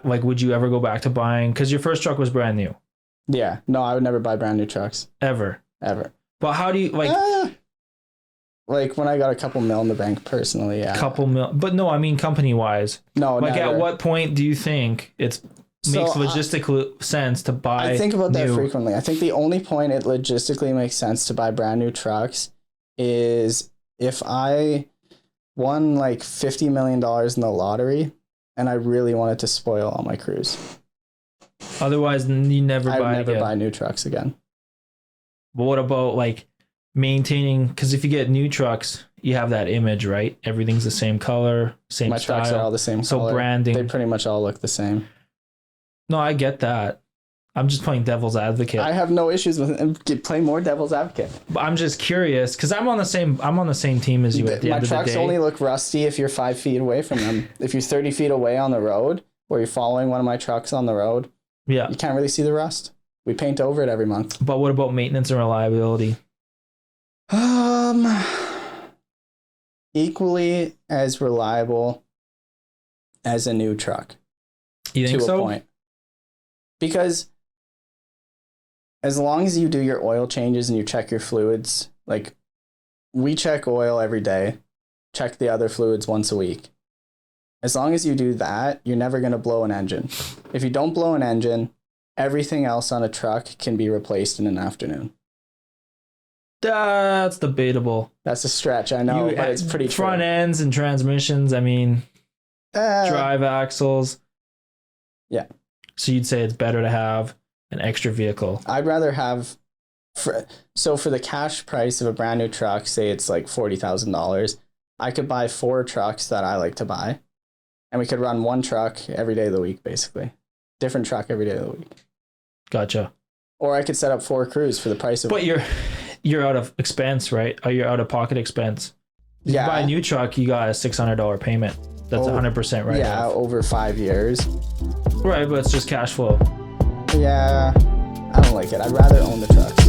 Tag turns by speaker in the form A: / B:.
A: Like, would you ever go back to buying? Because your first truck was brand new.
B: Yeah. No, I would never buy brand new trucks.
A: Ever. But how do you
B: like when I got a couple mil in the bank personally, yeah.
A: Couple mil, but no, I mean company wise.
B: No,
A: like
B: never.
A: At what point do you think makes logistical sense to buy?
B: I think about that frequently. I think the only point it logistically makes sense to buy brand new trucks is if I won like $50 million in the lottery and I really wanted to spoil all my crews.
A: Otherwise, you never
B: I would never buy new trucks again.
A: But what about like maintaining? Because if you get new trucks, you have that image, right? Everything's the same color, same
B: my
A: style.
B: My trucks are all the same color.
A: So branding.
B: They pretty much all look the same.
A: No, I get that. I'm just playing devil's advocate.
B: I have no issues with playing more devil's advocate.
A: But I'm just curious because I'm on the same team as you. At the
B: my
A: end
B: trucks
A: of the day.
B: only look rusty if you're 5 feet away from them. If you're 30 feet away on the road, or you're following one of my trucks on the road,
A: yeah,
B: you can't really see the rust. We paint over it every month.
A: But what about maintenance and reliability?
B: Equally as reliable as a new truck.
A: You think so?
B: To a point. Because as long as you do your oil changes and you check your fluids, like we check oil every day, check the other fluids once a week. As long as you do that, you're never going to blow an engine. If you don't blow an engine, everything else on a truck can be replaced in an afternoon.
A: That's debatable.
B: That's a stretch, I know, but it's pretty true.
A: Front ends and transmissions, I mean, drive axles.
B: Yeah.
A: So you'd say it's better to have an extra vehicle.
B: I'd rather have, for the cash price of a brand new truck, say it's like $40,000, I could buy 4 trucks that I like to buy, and we could run one truck every day of the week, basically. Different truck every day of the week.
A: Gotcha.
B: Or I could set up 4 crews for the price of.
A: But you're out of expense, right? Or you're out of pocket expense. If you buy a new truck, you got a $600 payment. That's 100% right.
B: Yeah, over 5 years.
A: Right, but it's just cash flow.
B: Yeah, I don't like it. I'd rather own the trucks.